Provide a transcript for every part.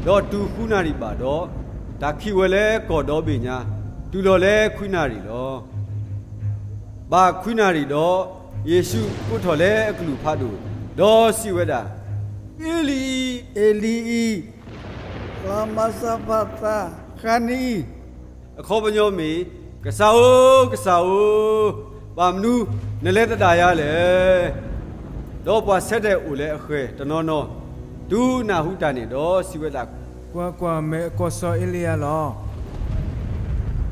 ดอตูคุนาริบาดอตาคิวเลกอดอเบญาตูลอเลคุนาริลอบาคุนาริดอเยซูกุทอเลกลูพาดูดอสิเวดาเอลีลามาซาบาตาคานีขอบัญญัติมีกษาวบามนูนเลตดายาเลดอปัสเสดอุเลอเคตนอนดูนาหุตานีดอสิเวดากว่าเมกอซอเอลียลอ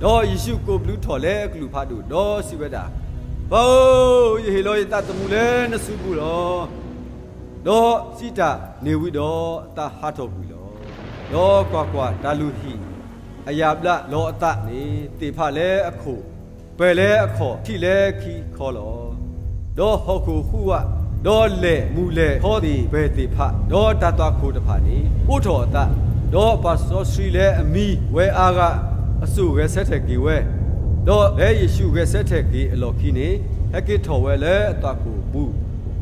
ดอยิสุโกบลูทอเลกลูพาดูดอสิเวดาโอ้ยเฮโลยตาตมูเลนสุบุลอดอสิตาเนวิดอตาฮัทอบุลอดอกว่าดาลูฮีอายาบละโลตะนี่ติพะเลอโคเปเลอโคที่เลคีขอลอดอฮอคูฮูวะดอเลมูเลขอดีเบติพะดอตาตะโคตพะนี่อุทอตะดอปัสโซสรีเลอมีเวอากะอสุเกเซเทกีเวดอเลเยซูเกเซเทกีอโลคีนี่ฮกิทอเวเลตะโคบู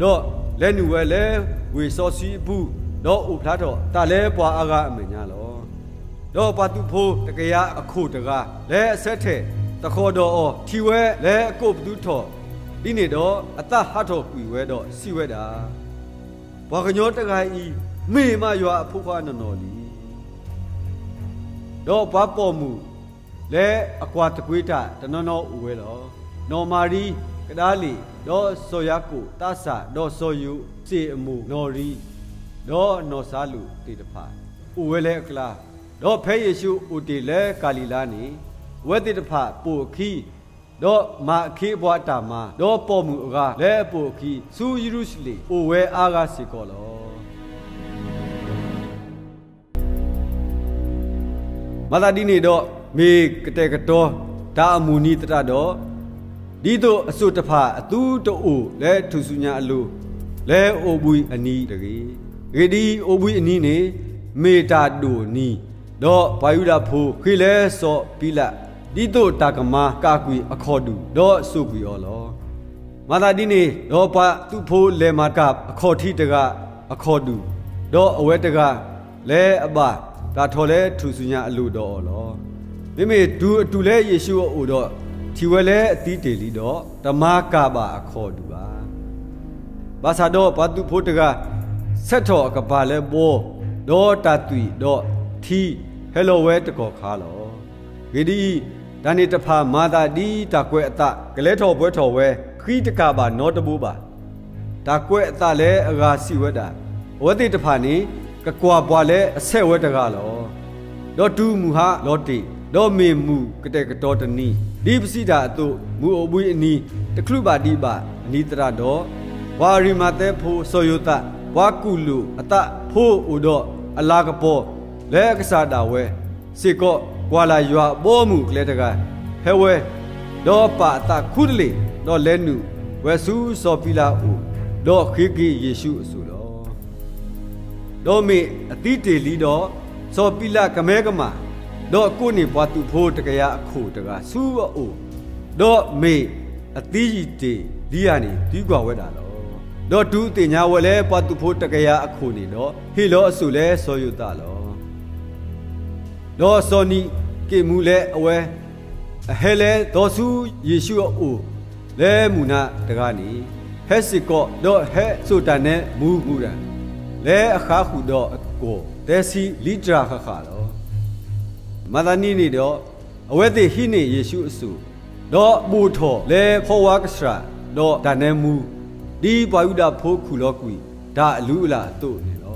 ดอเลนูเวเลเวโซซีบูดออุพลาดอตะเลปวาอากะอเมญาลอดอปาตุโพตะกยะอโคตกะและเสเทตะโคดอทีเวและกบตุทอดินี่ดออตะฮัทอกุยเวดอสิเวดาบากญอตะกายอีเมมายัวฟุควานนอลีดอปาปอมูและอควาตะกุยตะตะนอนออุเวลอนอมารีกะดาลีดอโซยากุตาสะดอโซยุเซอมูนอรีดอนอซาลุติตะพาอุเวเลกลาดอเพเยซูอุติเลกาลิลานีเวติตพะปูคีดอมาคีบวตามาดอปอมูกาเลปูคีซูเยรูชเลโอเวอากาสิกอลอมาตาดินีดอมีกะเตกะตอตาอมูนีตระดอดีโตอสุตพะอตูโตโอเลทุสุญาอโลเลโอบุยอนีตะเกเรดีโอบุยอนีเนเมตาโดนีดอปายุดาโพခိเลโซปิละดิโตตากมากากุยอขอดูดอสุกุยอลอมาตาดินีดอปาตุโพเลมากับอขอทิตกะอขอดูดออเวตกะเลอบาตาทอเลทุสุญาอลูดอลอมิเมดูตุเลเยซูโอดอทีเวเลอติเตลีดอตมากาบาอขอดูบาซาดอปาตุโพตกะเซทอกะบาเลโบดอตาตุยดอทีเฮโลเวตกอคาลอเกดีดานิตพามาดาดีตะกวยตะกะเลทอပွဲထော်ဝဲခီတကပါနောတဘူပါตะกวยตะเลအဂါစီဝဒဝတိတဖာနိကကွာဘွာလေအဆက်ဝဲတကလောဒေါတူမူဟာလောတိဒေါမေမူကတဲ့ကတော်တနီဒီပစီတာအတုမူအဘွေအနီတခရုပါတိပါအနီတရဒေါဝါရီမတဲ့ဖိုးဆောယုတဝါကုလူအတဖိုးဥဒေါအလာကပေါ်လဲကစားတာဝဲစေကောကွာလာရွာဘောမှုကလေးတကဟဲဝဲဒေါ်ပါတာခုတလေဒေါ်လဲနုဝဲဆူစောပီလာဦးဒေါ်ခိကိယေရှုအဆူတော်ဒေါ်မေအတိတေလီဒေါ်စောပီလာကမဲကမာဒေါ်ကိုနေဘွားသူဖိုးတကရအခုတကဆူအိုဒေါ်မေအတိကြီးတေလီယာနေဒီကွာဝဲတာလောဒေါ်တူတင်ညာဝဲလဲဘွားသူဖိုးတကရအခုနေဒေါ်ဟီလောအဆူလဲစောယုတာလောดอซอนีเกมูเลอเวเฮเลดอซูเยซูโอเลมูนาตะกานีเฮสิโกดอเฮสุตาเนมูรันเลอะคาขุดอโกเตซีลิตราคาคาลอมาดานีนี่ดออเวติฮิเนเยซูอสุดอบูทอเลพอวากสราดอดาเนมูดีปายุดาโพคุลอกุยดาลูลาโตนี่ลอ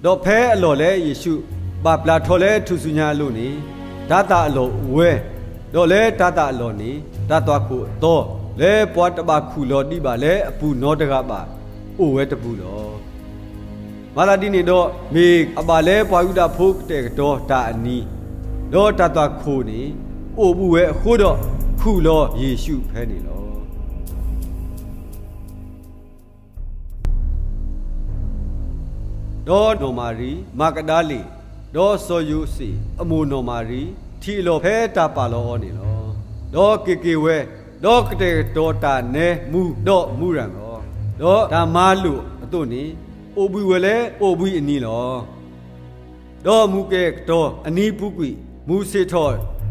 ดอเพอลอเลเยซูบาปลาทอเลทุสุญาลุนี่ดาตาโลเวดอเลดาตาโลนี่ดาตวะคุโตเลปวตบาคุโลดิบาเลอปูโนตกะบาโอเวตปูโลมาลาดินี่ดอมีอบาเลปวายุดาพุกเตกดอตาอันนี้ดอดาตวะคุนี่โอบูเวโคดอคุโลเยซูแพนี่โลดอโนมารีมากดาลีดอโซยูซีอมูโนมารีทีโลเพตาปาโลนี่โลดอเกเกเวดอกเตดอตาเนมูดอมูรันโลดอดามาลุอตุนี่โอบุเวเลโอบุอนีโลด ดอมูเกดออันนี้ปุกุยมูเซทอ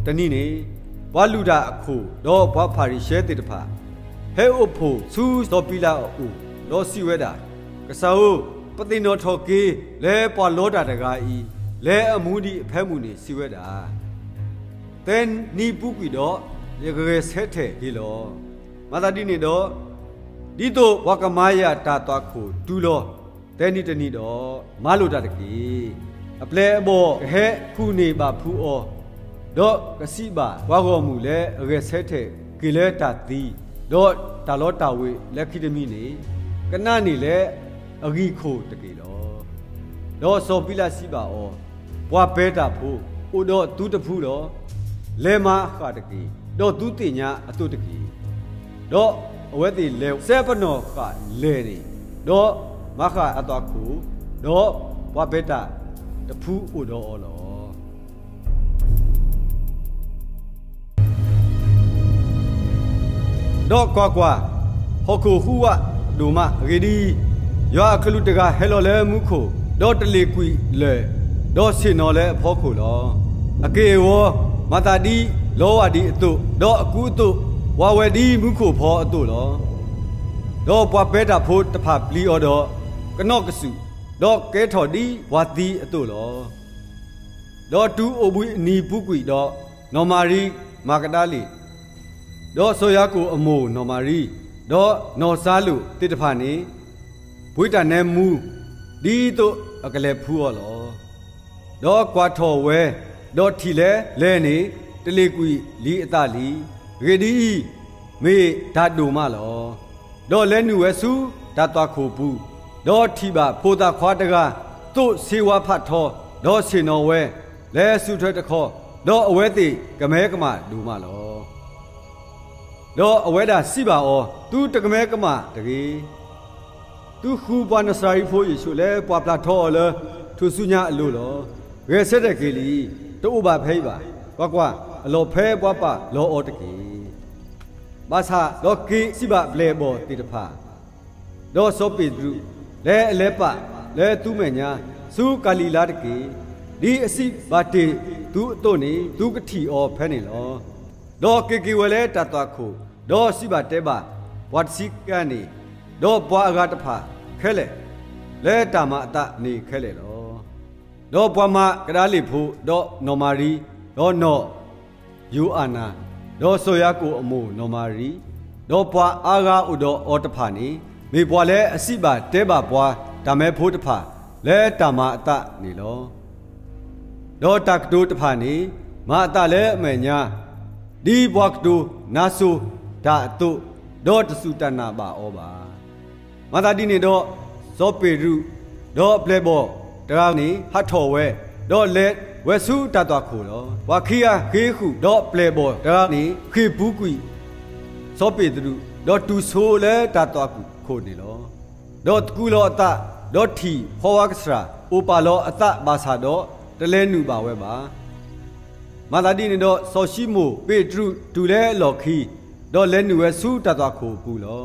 ตะนี่นี่วาลูดาอคูดอบวาพาริเชติตะพาเฮโอโพซูซอปิลาอูดอซิเวดากะซาโอปฏิโนทอเกเลปอโลดาตะกาอีเลอมูดีแพมูนี่ซิเวดาเต็นนี่ปุกุยดอเยกเกเซเทฮิโลมาตาดินี่ดอဒီတော့ဝကမာယတာတော့ကိုတူလို့တဲနိတနိတော့မလို့တတကေအပလဲအဘောဟဲခုနေပါဖူးအောတော့ကစီပါဝါကောမူလဲရဲဆဲတဲ့ကေလဲတာတီတော့တာလောတာဝေလက်ခိတမိနေကနနေလဲအဂီခိုတကေတော့တော့စောပိလာစီပါအောဘွာဘဲတာဖို့ဥတော့သူတဖူးတော့လဲမခါတကေတော့သူတင်ညာအတုတကေတော့အဝဲတီလဲဆဲပနောခလဲနေတော့မခအတော့ခုတော့ဘွာဘဲတာတဖူးဥတော့အော်လောတော့ကွာဟောခုဟူဝဒူမရီဒီယောအခလူတကဟဲလောလဲမှုခုတော့တလေကွီလဲတော့စင်တော်လဲအဖို့ခုလောအကေဝမတာဒီလောဝဒီအတုတော့အကူအတုဝါဝဲဒီမှုခုဖောအတုလောတော့ပွားပဲတာဖို့တဖပလီအော်တော့ကနော့ကစုတော့ကဲထော်ဒီဝါတီအတုလောတော့တူအိုဘူးအနီပုကွီတော့နော်မာရီမာကတာလီတော့ဆိုရကိုအမိုနော်မာရီတော့နော်စားလူတိတဖာနေဘွိတာနဲမူဒီတို့အကလေးဖူးော်လောတော့ကွာထော်ဝဲတော့ထီလဲနေတလေကွီလီအတလီရေဒီမေဓာတုမလောတော့လဲနူဝဲစုဓာတ်ခိုပူတော့ထီပါဖိုတာခွာတကတို့စေဝါဖတ်ထောတော့စေနော်ဝဲလဲစုထွဲတခေါ်တော့အဝဲတိကမဲကမဒူမလောတော့အဝဲတာစီပါအောသူတကမဲကမတကြီးသူခူပွားနစရီဖိုးယေရှုလဲပွားပလာထောလဲသူစုညာအလို့လောရဲဆက်တဲ့ကေလီတို့ဘာဖဲပါကွာအလောဖဲပွားပါလောအောတကေဘာသာတော့ကေစီပါပလေဘောတိတဖာတော့စောပေသူလဲအလဲပလဲသူ့မညာစုကာလီလာတကေဒီအစီဘာတေသူအတော့နေသူကတိအောဖဲနေလောတော့ကေဝဲလဲတတ်သွားခုတော့စီပါတဲပါဝတ်စီကနေတော့ဘွားအကတဖာခဲလဲတာမအတနေခဲလေလောတော့ဘွားမကဒါလီဖို့တော့နော်မာရီတော့နော်ယူအာနာတော့ဆိုရကိုအမိုနော်မာရီတော့ဘွားအာဂါဥတော့အော်တဖာနေမေဘွားလဲအစီပါတဲပါဘွားဒါမဲဖို့တဖာလဲတာမအတနေလောတော့တကတိုးတဖာနေမအတလဲအမေညာဒီဘွားကတိုးနာဆူဒါအတုတော့တစုတနာပါဩပါမသာဒီနေတော့ဇောပေရုတော့ပလေဘောတရာနေဟတ်ထော်ဝဲတော့လက်ဝဲစုတတ်သွားခိုလောဝါခီယာခေခုတော့ပလေဘောတရာနေခေပူးကွီဇောပေသူတော့တူဆိုလဲတတ်သွားခိုနေလောတော့တကူလောအတတော့ထီဟောဝါကစရာဥပါလောအတဘာသာတော့တလဲနူပါဝဲပါမသာဒီနေတော့ဆောရှိမိုပေတရုတူလဲလော်ခီတော့လဲနူဝဲစုတတ်သွားခိုပူလော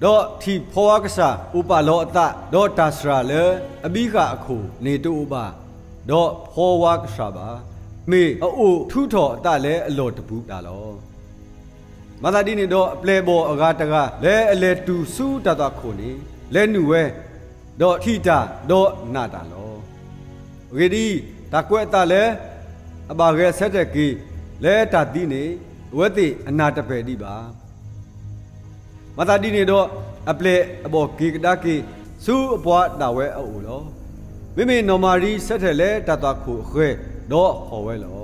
တော့ထီဖောဝါကစဥပါလောအတတော့တာစရာလဲအဘိကအခုနေတူဥပါတော့ဖောဝါကစပါမေအိုထူထော်အတလဲအလော်တပူတာလောမသာဒီနေတော့အပလေဘောအကားတကလဲအလဲတူစုတတ်သွားခိုနေလဲနူဝဲတော့ထီတာတော့နာတာလောရေဒီတကွဲ့တာလဲအဘာခဲဆက်တဲ့ကေလဲတာတိနေဝဲတိအနာတပယ်ဒီပါမသာဒီနေတော့အပလေအဘောကေကဒါကေစုအပွားတာဝဲအိုလောမိမိနော်မာရီဆက်တဲ့လဲတတ်သွားခုခွဲတော့ဟော်ဝဲလော